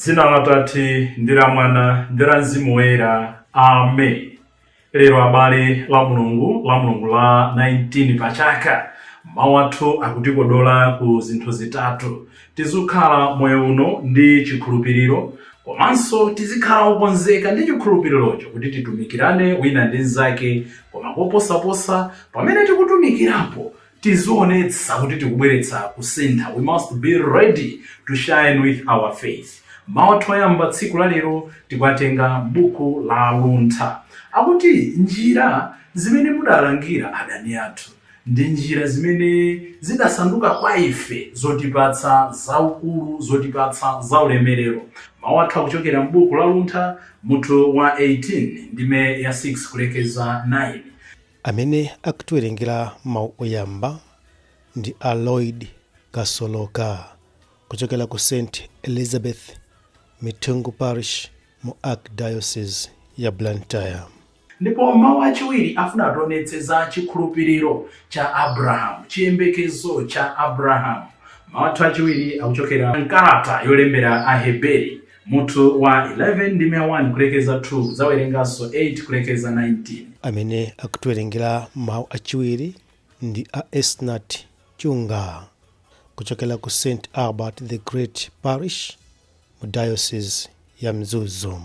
Zina la Tate ndi la Mwana ndi la Mzimu Woyera. Amen. Lero abale la Mulungu la 19 pachaka. Mawu athu akutikodola ku zinthu zitatu. Tizikhala moyo uno ndi chikhulupiriro, komanso tizikhala okonzeka ndi chikhulupirirocho kuti titumikirane wina ndi nzake, koma koposaposa pamene tikutumikirapo tizionetsa kuti tikubweretsa kusintha. We must be ready to shine with our faith. Mawu athu oyamba tsiku la lero tikuwatenga m'buku la Luntha. Akuti njira zimene mudalangira adani athu ndi njira zimene zidasanduka kwa ife zotipatsa zaukulu, zotipatsa zaulemerero. Mawu athu akuchokera m'buku la Luntha mutu wa 18 ndime ya 6 kulekeza 9. Amene akutiwerengera mawu oyamba ndi Lloyd Kasoloka kuchokera ku St Elizabeth Mitungu Parish mu Archdiocese ya Blantyre. Ndipo mawu achiwiri afuna ationetse za chikhulupiriro cha Abrahamu, chiyembekezo cha Abrahamu. Mawu athu achiwiri akuchokera mkalata yolembera Aheberi mutu wa 11 ndime 1 kulekeza 2, zawerenganso 8 kulekeza 19. Amene akutiwerengera mawu achiwiri ndi a Esnat Chunga kuchokera ku St Albert the Great Parish mu Diocese ya Mzuzu.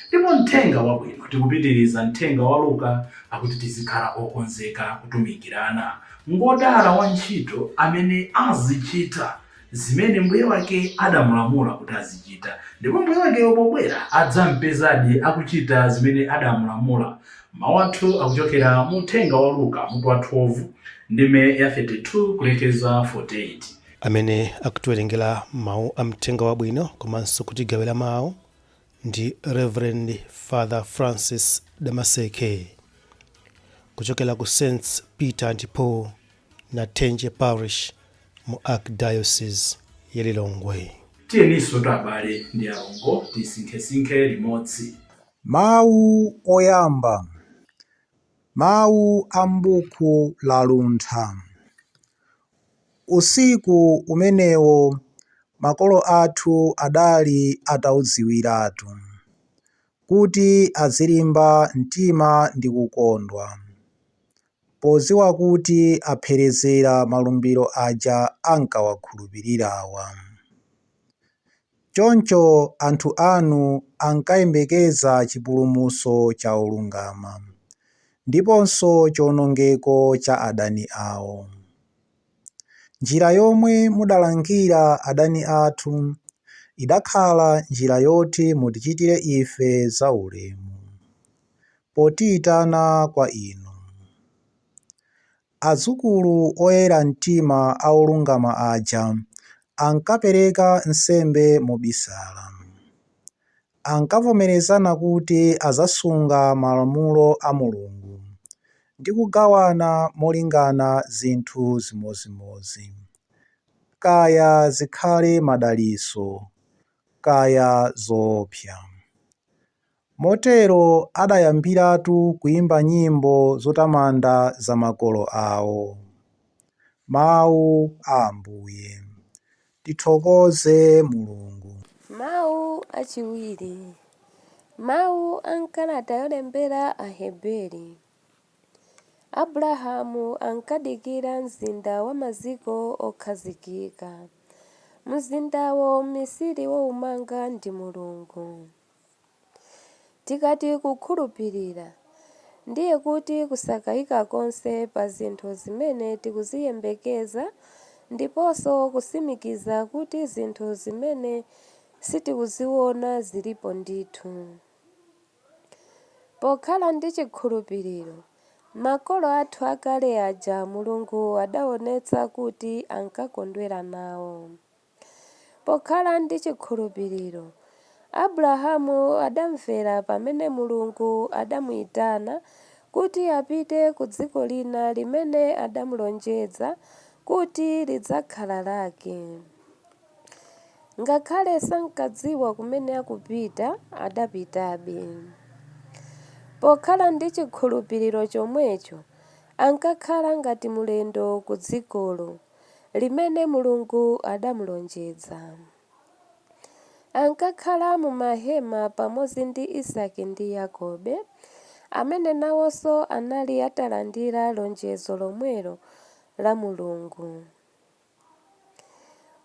Ndipo mthenga wabwino tikupitiriza mthenga wa Luka akuti tizikhala okonzeka kutumikirana. Ngodala wantchito amene azichita zimene mbuye wake adamulamula kuti azichita, ndipo mbuye wake pobwera adzampezadi akuchita zimene adamulamula. Mawu athu akuchokera mu mthenga wa Luka mutu wa 12 ndime ya 32 kulekeza 48. Amene akutiwerengera mawu a mthenga wabwino komanso kutigawira mawu ndi Reverend Father Francis Damaseke kuchokera ku St Peter and Paul na Tenje Parish mu Archdiocese ya Lilongwe. Tiyeniso abale ndi alongo tisinkhesinkhe limodzi. Mawu oyamba. Mawu a m'buku la Luntha. Usiku umenewo makolo athu adali ataudziwiratu kuti azilimba mtima ndi kukondwa, podziwa kuti apherezera malumbiro aja ankawakhulupirirawa. Choncho anthu anu ankayembekeza chipulumutso cha olungama ndiponso chiwonongeko cha adani awo. Njira yomwe mudalangira adani athu idakhala njira yoti mutichitire ife zaulemu potiyitana kwa inu. Azukulu oyera mtima a olungama aja ankapereka nsembe mobisala. Ankavomerezana kuti azasunga malamulo a Mulungu ndi kugawana molingana zinthu zimozimozi, kaya zikhale madalitso kaya zoopsa. Motero adayambiratu kuyimba nyimbo zotamanda za makolo awo. Mawu a Ambuye. Tithokoze Mulungu. Mawu achiwiri. Mawu a mkalata yolembera Aheberi. Abrahamu ankadikira mzinda wa maziko okhazikika. Mzindawo mmisiri woumanga ndi Mulungu. Tikati kukhulupirira ndiye kuti kusakayika konse pa zinthu zimene tikuziyembekeza ndiponso kusimikiza kuti zinthu zimene sitikuziona zilipo ndithu. Pokhala ndi chikhulupiriro, makolo athu akale aja Mulungu adaonetsa kuti ankakondwera nawo. Pokhala ndi chikhulupiriro, Abrahamu adamvera pamene Mulungu adamuyitana kuti apite ku dziko lina limene adamulonjeza kuti lidzakhala lake. Ngakhale sankadziwa kumene akupita, adapitabe. Pokhala ndi chikhulupiriro chomwecho, ankakhala ngati mulendo ku dzikolo limene Mulungu adamulonjeza. ankakhala mu mahema pamodzi ndi Isake ndi Yakobe, amene nawonso anali atalandira lonjezo lomwelo la Mulungu.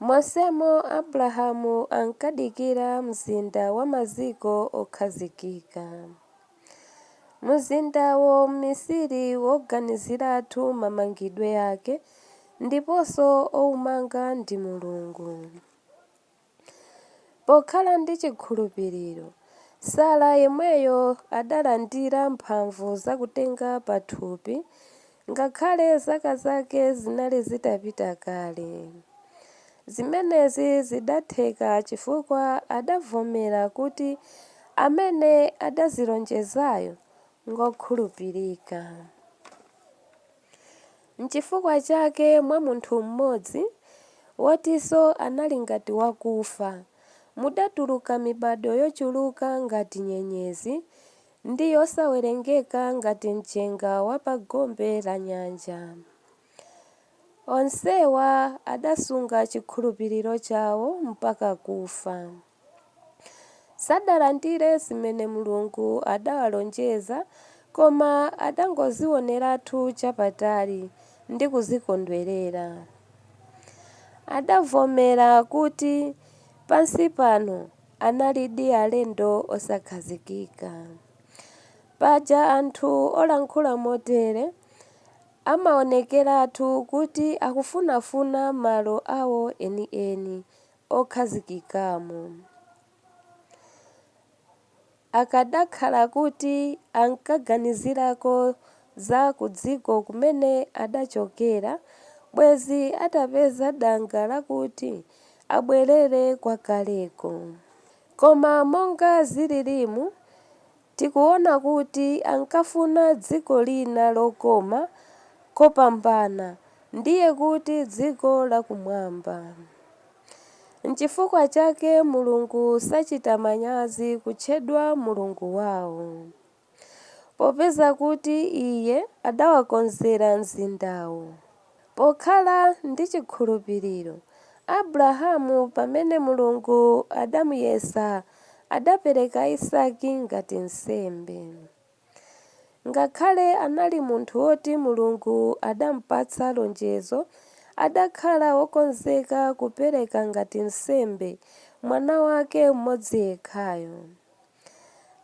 Monsemo Abrahamu ankadikira mzinda wa maziko okhazikika. Mzindawo m'misiri woganiziratu mamangidwe ake, ndiponso owumanga ndi Mulungu. Pokhala ndi chikhulupiriro, Sara yemweyo adalandira mphamvu zakutenga pathupi, ngakhale zaka zake zinali zitapita kale. Zimenezi zidatheka chifukwa adavomera kuti amene adazilonjezayo ngokhulupirika. N'chifukwa chake mwa munthu mmodzi, wotinso anali ngati wakufa, mudatuluka mibado yochuluka ngati nyenyezi, ndi yosawerengeka ngati mchenga wa pa gombe la nyanja. Onsewa adasunga chikhulupiriro chawo mpaka kufa. Sadalandire zimene Mulungu adawalonjeza, koma adangozioneratu chapatali ndi kuzikondwerera. Adavomera kuti pansi pano analidi alendo osakhazikika. Paja anthu olankhula motere amaonekeratu kuti akufunafuna malo awo enieni okhazikikamo. Akadakhala kuti ankaganizirako za kudziko kumene adachokera, bwezi atapeza danga lakuti abwerere kwakaleko. Koma monga zililimu, tikuona kuti ankafuna dziko lina lokoma kopambana, ndiye kuti dziko lakumwamba. N'chifukwa chake Mulungu sachita manyazi kutchedwa Mulungu wawo, popeza kuti Iye adawakonzera mzindawo. Pokhala ndi chikhulupiriro, Abrahamu pamene Mulungu adamuyesa adapereka Isake ngati nsembe. Ngakhale anali munthu woti Mulungu adampatsa lonjezo, adakhala wokonzeka kupereka ngati nsembe mwana wake mmodzi yekhayo.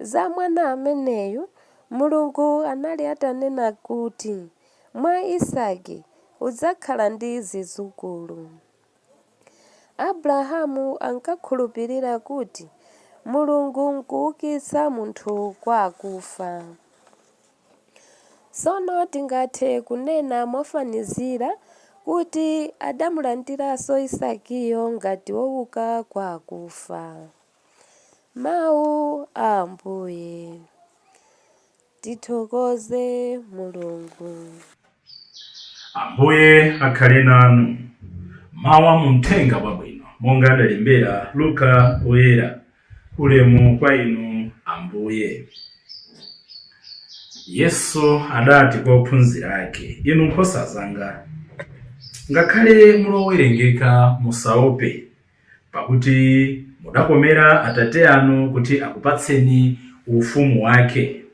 Za mwana ameneyu, Mulungu anali atanena kuti mwa Isake udzakhala ndi zidzukulu. Abrahamu ankakhulupirira kuti Mulungu nkuukitsa munthu kwa akufa. Tsono tingathe kunena mofanizira kuti adamulandiranso Isakiyo ngati wouka kwa akufa. Mawu a Ambuye. Tithokoze Mulungu. Ambuye akhale nanu. Mawu mu Uthenga Wabwino monga adalembera Luka woyera. Ulemu kwa inu Ambuye. Yesu adati kwa ophunzira ake, inu nkhosa zanga, ngakhale mulowerengeka musaope, pakuti mudakomera Atate anu kuti akupatseni ufumu wake.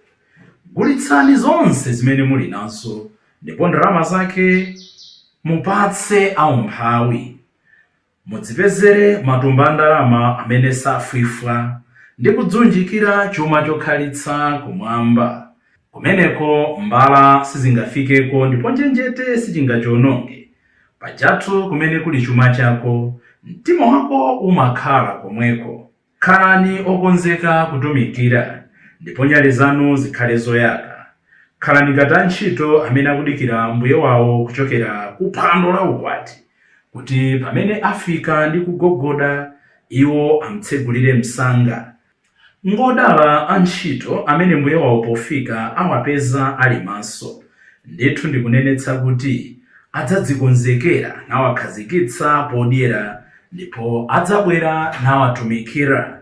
Gulitsani zonse zimene muli nazo, ndipo ndalama zake mupatse aumphawi. Mudzipezere matumba a ndalama amene safwifwa, ndi kudzunjikira chuma chokhalitsa kumwamba. Kumeneko mbala sizingafikeko ndipo njenjete sichingachiononge. Pajatu kumene kuli chuma chako, mtima wako umakhala komweko. Khalani okonzeka kutumikira, ndipo nyale zanu zikhale zoyaka. Khalani ngati antchito amene akudikira mbuye wawo kuchokera ku phwando la ukwati, kuti pamene afika ndi kugogoda, iwo amtsegulire msanga. Ngodala antchito amene mbuye wawo pofika awapeza ali maso. Ndithu ndikunenetsa kuti adzadzikonzekera nawakhazikitsa podyera, ndipo adzabwera nawatumikira.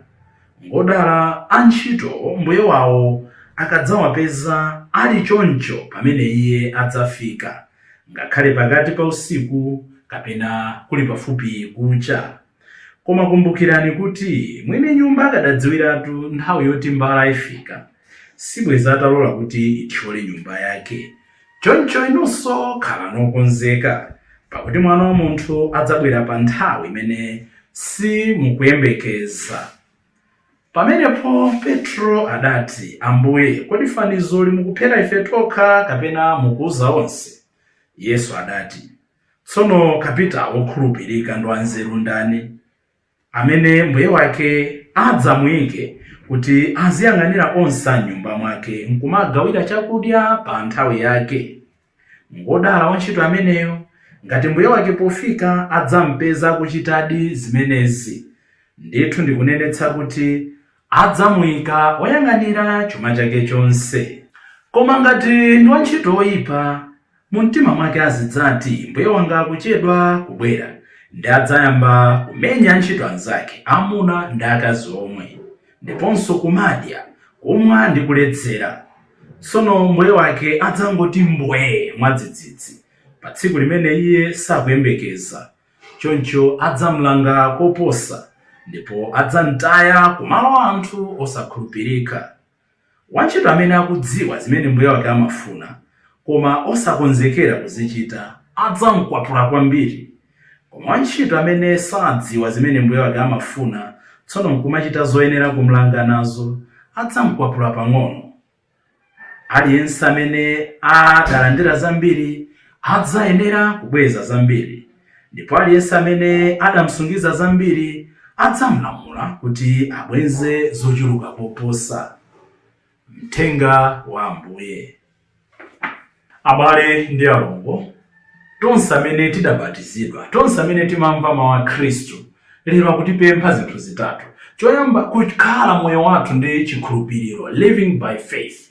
Ngodala antchito mbuye wawo akadzawapeza ali choncho pamene iye adzafika, ngakhale pakati pa usiku kapena kuli pafupi kucha. Koma kumbukirani kuti mwini nyumba akadadziwiratu nthawi yoti mbala ifika, sibweza atalola kuti ithyole nyumba yake. Choncho inunso khala nokonzeka, pakuti Mwana wa Munthu adzabwera pa nthawi imene simukuyembekeza. Pamenepo Petro adati, Ambuye, kodi fanizo limukuphera ife tokha kapena mukuuza onse? Yesu adati, tsono kapita wokhulupirika ndi wanzeru ndani, amene mbuye wake adzamuyike kuti aziyang'anira onse a nyumba mwake nkumagawira chakudya pa nthawi yake. Ngodala wantchito ameneyo, ngati mbuye wake pofika adzampeza kuchitadi zimenezi. Ndithu ndikunenetsa kuti adzamuyika woyang'anira chuma chake chonse. Koma ngati ndi wantchito oyipa, mu mtima mwake azidzati, mbuye wanga akuchedwa kubwera, ndi adzayamba kumenya antchito anzake, amuna ndi akazi omwe, ndiponso kumadya, kumwa ndi kuledzera. Tsono mbuye wake adzangoti mbwee mwadzidzidzi pa tsiku limene iye sakuyembekeza. Choncho adzamlanga koposa, ndipo adzamtaya kumalo anthu osakhulupirika. Wantchito amene akudziwa zimene mbuye wake amafuna, koma osakonzekera kuzichita, adzamkwapula kwambiri. Koma wantchito amene sadziwa zimene mbuye wake amafuna, tsono nkumachita zoyenera kumlanga nazo, adzamkwapula pang'ono. Aliyense amene adalandira zambiri adzayenera kubweza zambiri, ndipo aliyense amene adamsungiza zambiri adzamlamula kuti abweze zochuluka koposa. Mthenga wa Ambuye. Abale ndi alongo, tonse amene tidabatizidwa, tonse amene timamva mawu a Khristu, lero akutipempha zinthu zitatu. Choyamba, kukhala moyo wathu ndi chikhulupiriro, living by faith.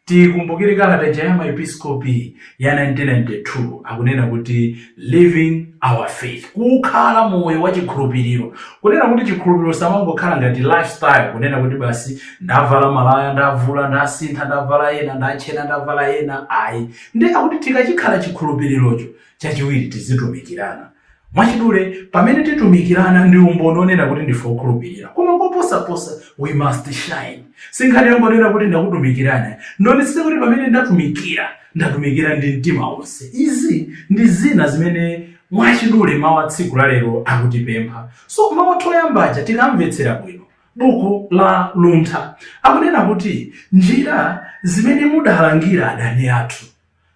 Tikumbukire kalata ya maepiskopi ya 1992 akunena kuti living our faith, kukhala moyo wa chikhulupiriro. Kunena kuti chikhulupiriro samangokhala ngati lifestyle, kunena kuti basi ndavala malaya, ndavula, ndasintha, ndavala ena, ndachena, ndavala ena. Ayi, ndi akuti tikachikhala chikhulupirirocho, chachiwiri tizitumikirana. Mwachidule, pamene titumikirana ndi umboni onena kuti ndife okhulupirira. Koma koposaposa, we must shine. Sinkhani yongonena kuti ndakutumikirana, ndionetsetse kuti pamene ndatumikira ndi mtima wonse. Izi ndi zina zimene mwachidule mawu a tsiku la lero akutipempha. So mawu toyambaja tikamvetsera bwino, buku la Luntha akunena kuti njira zimene mudalangira adani athu,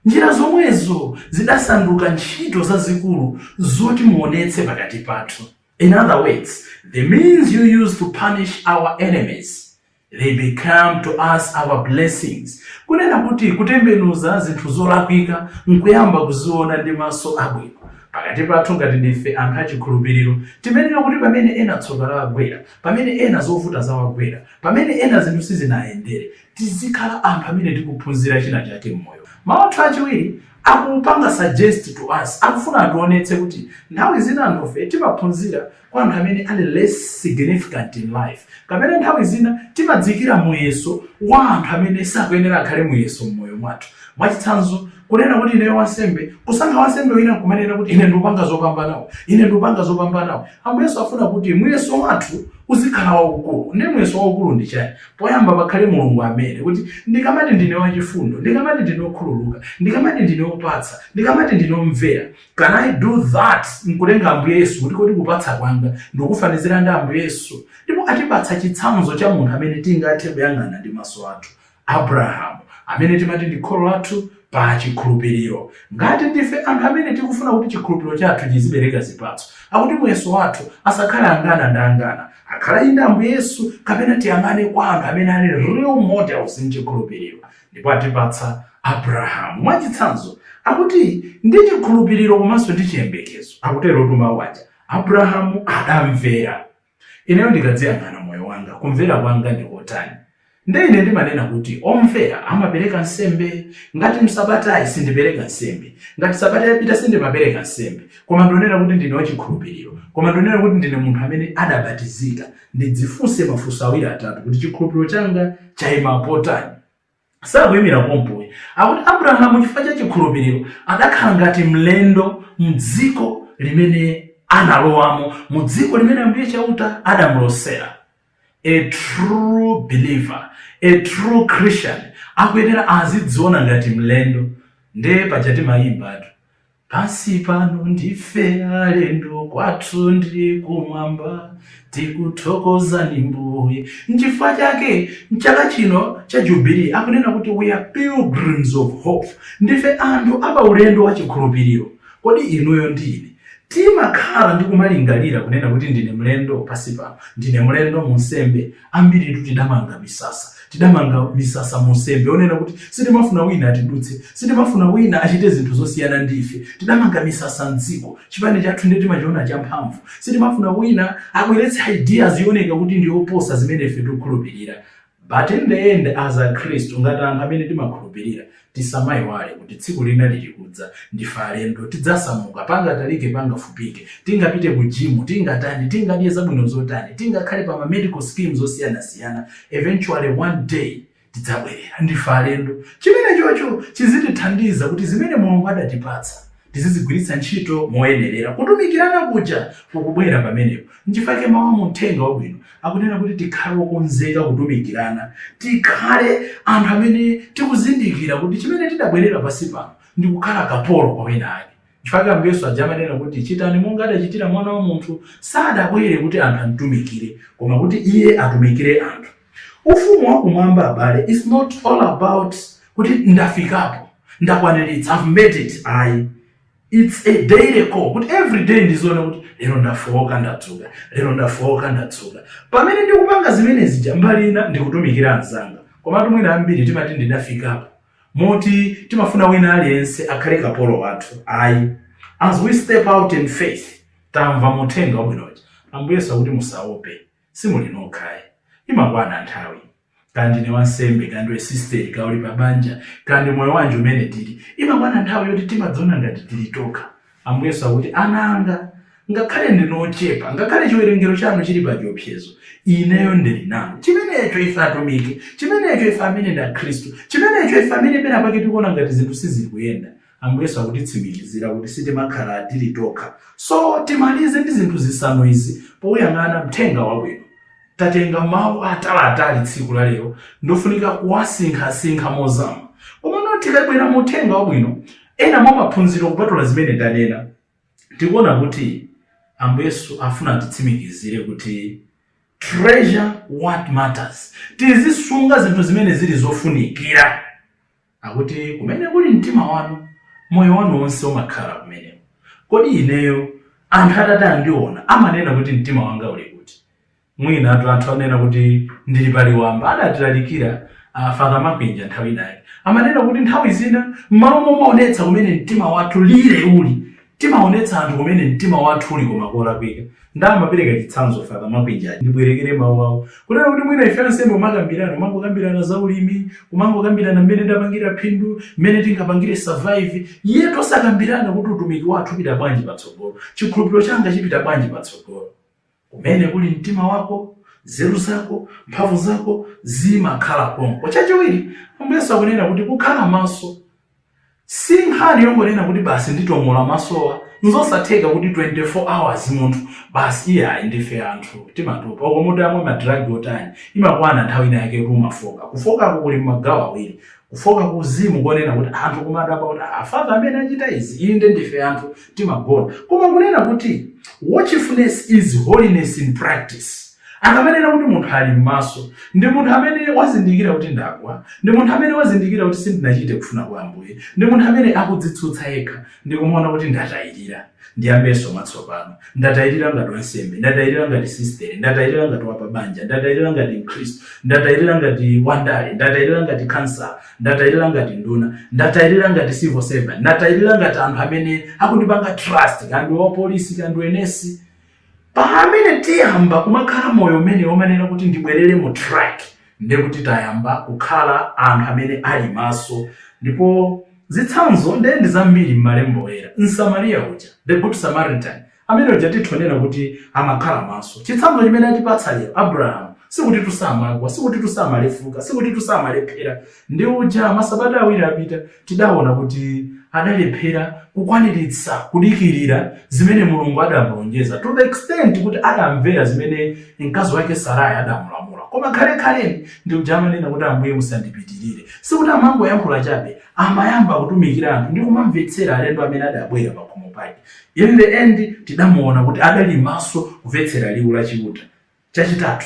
njira zomwezo zidasanduka ntchito zazikulu zoti muonetse pakati pathu. In other words, the means you use to punish our enemies, they become to us our blessings. Kunena kuti kutembenuza zinthu zolakwika nkuyamba kuziona ndi maso abwino pakati pathu ngati ndife anthu achikhulupiriro. Timenera kuti pamene ena tsoka lawagwera, pamene ena zovuta zawagwera, pamene ena zinthu sizinayendere, tizikhala anthu amene tikuphunzira china chake mmoyo. Mawu achiwiri akupanga suggest to us, akufuna atuonetse kuti nthawi zina anthufe timaphunzira kwa anthu amene ali less significant in life, kapena nthawi zina timadzikira muyeso wa anthu amene sakuyenera akhale muyeso mmoyo mwathu. Mwachitsanzo, kunena kuti ineyo wansembe, kusankha wansembe wina kumanena kuti ine ndikupanga zopambanawo. Ambuye Yesu afuna kuti muyeso wathu uzikhala waukulu. Ndi muyeso waukulu ndi chani? Poyamba pakhale Mulungu amene kuti ndikamati ndine wachifundo, ndikamati ndine okhululuka, ndikamati ndine opatsa, ndikamati ndine omvera, can I do that? Nkulenga Ambuye Yesu kuti kodi kupatsa kwanga ndikufanizira ndi Ambuye Yesu. Ndipo atipatsa chitsanzo cha munthu amene tingathe kuyang'ana ndi maso athu, Abrahamu, amene timati ndi kholo lathu pa chikhulupiriro. Ngati ndife anthu amene tikufuna kuti chikhulupiriro chathu chizibereka zipatso, akuti muyeso wathu asakhale angana ndi angana, akhala inde Ambuye Yesu, kapena tiyang'ane kwa anthu amene ali real models mchikhulupiriro. Ndipo atipatsa Abrahamu. Mwachitsanzo, akuti ndi chikhulupiriro komanso ndi chiyembekezo, akutero mawu aja, Abrahamu adamvera. Ineyo ndikadziyang'ana moyo wanga, kumvera kwanga ndi kotani? Ndine ndimanena kuti omvera amapereka nsembe. Ngati msabatayi sindipereka nsembe, ngati sabata yapita sindimapereka nsembe, koma ndionera kuti ndine wachikhulupiriro, koma ndionera kuti ndine munthu amene adabatizika. Ndidzifunse mafunso awiri atatu kuti chikhulupiriro changa chayima potani. Sakuyimira pompoyi, akuti Abrahamu chifukwa cha chikhulupiriro adakhala ngati mlendo m'dziko limene analowamo mu dziko limene Ambuye chauta adamulosera. A true believer, a true Christian akuyenera azidziona ngati mlendo. Nde paja timayimba pansi pano ndife alendo, kwathu ndi kumwamba tikuthokozani Mbuye. N'chifukwa chake mchaka chino cha Jubilee akunena kuti we are pilgrims of hope, ndife anthu apa ulendo wa chikhulupiriro. Kodi inuyo ndine timakhala ndi kumalingalira kunena kuti ndine mlendo pansi pano, ndine mlendo mu nsembe? Ambiri tidamanga misasa mu nsembe onena kuti sitimafuna wina atidutse, sitimafuna wina achite zinthu zosiyana ndife. Tidamanga misasa mdziko, chipande chathu ndi timachiona champhamvu. Sitimafuna wina abweretse ideas yoneka kuti ndi oposa zimene ife tikukhulupirira. But in the end, as a Christ, ngati anthu amene timakhulupirira, tisamayiwale kuti tsiku lina likudza ndife alendo, tidzasamuka panga talike panga fupike, tingapite ku gym, tingatani, tingadye zabwino zotani, tingakhale pa medical schemes zosiyana-siyana, eventually one day tidzabwerera ndife alendo. Chimene chocho chizitithandiza kuti zimene Mulungu adatipatsa tizizigwiritsa ntchito moyenerera, kutumikirana kuja kukubwera pamenepo. N'chifukwa mawu muthenga wabwino akunena kuti tikhale okonzeka kutumikirana, tikhale anthu amene tikuzindikira kuti chimene tidabwerera pansi pano ndi kukhala kapolo kwa wina ake. N'chifukwa Ambuye Yesu ajamanena kuti chitani monga adachitira Mwana wa Munthu, sadabwere kuti anthu amutumikire koma kuti iye atumikire anthu. Ufumu wakumwamba abale is not all about kuti ndafikapo, ndakwaniritsa, I've made it. It's a daily call. But every day ndizoona kuti lero ndafoka ndatsuka, lero ndafoka ndatsuka. Pamene ndikupanga zimene zija mbali ina ndikutumikira anzanga. Koma mwina ambiri timati ndidafikapo, moti timafuna wina aliyense akhale kapolo wathu. As we step out in faith, tamva muthenga wabwinochi Ambuye Yesu akuti musaope, simuli nokhayi. Imakwana nthawi, kandi ne wansembe, kandi we sister kauli pabanja, kandi moyo wanje umene tili, imakwana nthawi yoti timadzona ngati tilitoka. Ambuye Yesu akuti ananga, ngakhale ndinochepa, ngakhale chiwerengero chanu chili pa chiopsezo, ineyo ndili nanu. Chimenecho ife atumiki, chimenecho ife amene nda Khristu, chimenecho ife amene pena pake tikuona ngati zinthu sizikuyenda. Ambuye Yesu akutitsimikizira kuti sitimakhala tilitoka. So timalize ndi zinthu zisanu izi poyang'ana mthenga wabwino. Tatenga mawu atali tsiku la lero, ndofunika kuwasinkha mozama. Koma noti tikabwera muthenga wabwino, ena mwa maphunziro kupatula zimene tanena, tikuona kuti Ambuye Yesu afuna titsimikizire kuti treasure what matters. Tizisunga zinthu zimene zili zofunikira. Akuti kumene kuli mtima wanu, moyo wanu wonse umakhala kumeneko. Kodi ineyo anthu atandiona amanena kuti mtima wanga uli kuti? Mwina anthu anena kuti ndili paliwamba, adatilalikira Father Makwinja nthawi inayi. Amanena kuti nthawi zina mmalo momaonetsa kumene mtima wathu lire uli, timaonetsa anthu kumene mtima wathu uli koma kolakwika. Ndamapereka chitsanzo Father Makwinja ndibwerekere mawu awo. Kunena kuti mwina ife ansembe makambirana, mangokambirana za ulimi, kumangokambirana mmene ndapangira phindu, mmene tingapangire survive. Iye tosakambirana kuti utumiki wathu upita bwanji patsogolo, chikhulupiriro changa chipita bwanji patsogolo. Kumene kuli mtima wako, nzeru zako, mphamvu zako zimakhala konko. Chachiwiri, Ambuye Yesu akunena kuti kukhala maso si nkhani yongonena kuti basi nditomola masowa, nzosatheka kuti 24 hours munthu basi iye ndife anthu timatopa. Oko muti amwe madragi otani imakwana nthawi ina yake kumafoka. Kufoka kuli magawo awiri, kufoka kuzimu konena kuti anthu kumadaba kuti Father amene achita izi, inde ndife anthu timagona. Koma kunena kuti watchfulness is holiness in practice. Akamanena kuti munthu ali m'maso, ndi munthu amene wazindikira kuti ndagwa, ndi munthu amene wazindikira kuti sindinachite kufuna kwa Ambuye, ndi munthu amene akudzitsutsa yekha, ndi kumuona kuti ndatayirira. Ndiyambenso matsopano, ndatayirira ngati wansembe, ndatayirira ngati sister, ndatayirira ngati wapabanja, ndatayirira ngati Mkristo, ndatayirira ngati wandale, ndatayirira ngati cancer, ndatayirira ngati nduna, ndatayirira ngati civil servant, ndatayirira ngati anthu amene akundipanga trust, kandi wa polisi, kandi wenesi. Pamene tiyamba kumakhala moyo umene omanena kuti ndibwerere mu track, ndiye kuti tayamba kukhala anthu amene ali maso. Ndipo zitsanzo ndi zambiri m'malemba oyera. Msamariya uja, the good Samaritan, amene uja titonena kuti amakhala maso. Chitsanzo chimene atipatsa lero Abraham, sikuti tusamagwa, sikuti tusamalefuka, sikuti tusamalephera. Ndi uja masabata awiri apita tidaona kuti adalephera kukwaniritsa kudikirira zimene Mulungu adamulonjeza, to the extent kuti adamvera zimene mkazi wake Sarai adamulamula. Koma khalekhaleni ndi uja amanena kuti Ambuye musandipitirire, sikuti amangoyankhula chabe, amayamba kutumikira anthu ndi kumamvetsera alendo amene adabwera pa khomo pake. In the end tidamuona kuti adali maso kumvetsera liwu la chiuta. Chachitatu,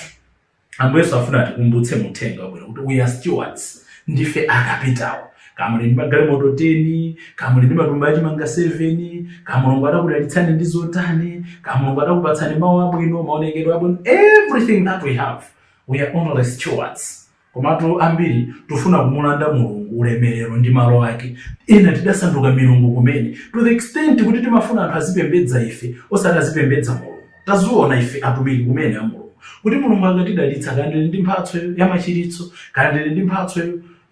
Ambuye afuna atikumbutse muthenga wabwino kuti we are stewards, ndife akapitawo. Kama ndi magalimoto 10, kama ndi matumba achimanga 7, kama Mulungu adakudalitsani ndi zotani, kama Mulungu adakupatsani mawu abwino, maonekedwe abwino, everything that we have, we are only stewards. Komatu ambiri tufuna kumulanda Mulungu ulemerero ndi malo ake. Ena tidasanduka milungu kumene, to the extent kuti timafuna anthu azipembedza ife osati azipembedza Mulungu. Taziona ife atumiki kumene a Mulungu, kuti Mulungu akatidalitsa kandi ndi mphatso ya machiritso, kandi ndi mphatso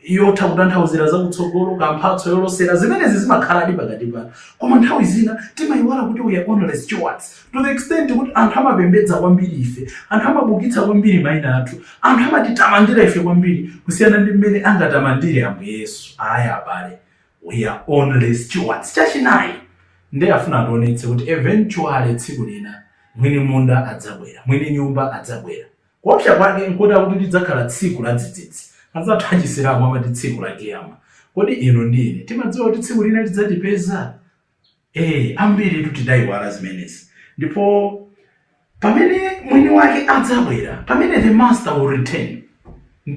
yotha kutanthauzira zakutsogolo, kamphatso yolosera, zimenezi zimakhala pakati pano. Koma nthawi zina timayiwala kuti we are only stewards, to the extent kuti anthu amapembedza kwambiri ife, anthu amabukitsa kwambiri mayina athu, anthu amatitamandira ife kwambiri kusiyana ndi mmene angatamandire Ambuye Yesu. Aya abale, we are only stewards. Chachinayi ndi afuna ationetse kuti eventually tsiku lina mwini munda adzabwera, mwini nyumba adzabwera. Kuopsa kwake nkoda kuti lidzakhala tsiku la dzidzidzi. Azathu achisiramo amati tsiku la kiyama. Kodi ino ndine timadziwa kuti tsiku lina lidzatipeza? Ambiri tidayiwala zimenezi. Ndipo pamene mwini wake adzabwera, pamene the master will return,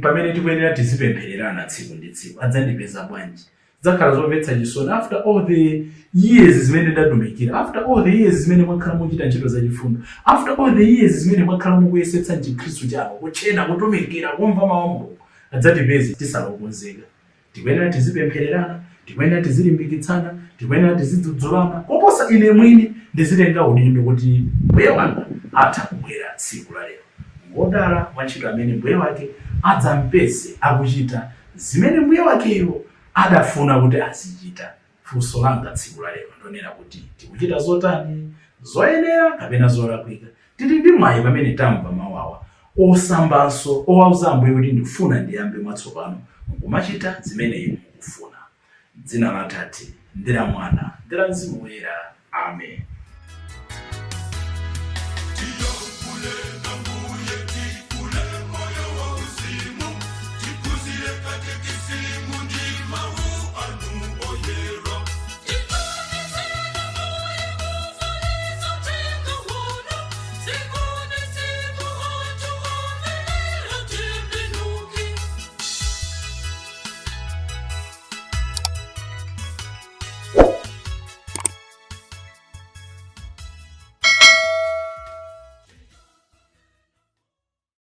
pamene tikuyenera tizipemphererana tsiku ndi tsiku, adzandipeza bwanji? Zakhala zomvetsa chisoni after all the years zimene ndadumikira, after all the years zimene mwakhala muchita ntchito zachifundo, after all the years zimene mwakhala mukuyesetsa Chikhristu chanu, kuchena, kutumikira, kumva mawu a Mulungu, adzatipeza tisalokonzeka. Tikuyenera tizipemphererana, tikuyenera tizilimbikitsana, tikuyenera tizidzudzulana, koposa ine mwini ndizitenga udindo kuti mbuye wanga atha kubwera tsiku la lero. Ngodala wantchito amene mbuye wake adzampeze akuchita zimene mbuye wakeyo adafuna kuti azichita. Funso langa tsiku la lero ndonena kuti tikuchita zotani, zoyenera kapena zolakwika? Tili ndi mwayi pamene tamva mawawa osambanso owauza Ambuye kuti ndifuna ndiyambe mwatsopano kumachita zimene inu mukufuna. Dzina la Atate ndi la Mwana ndi la Mzimu Woyera. Amen.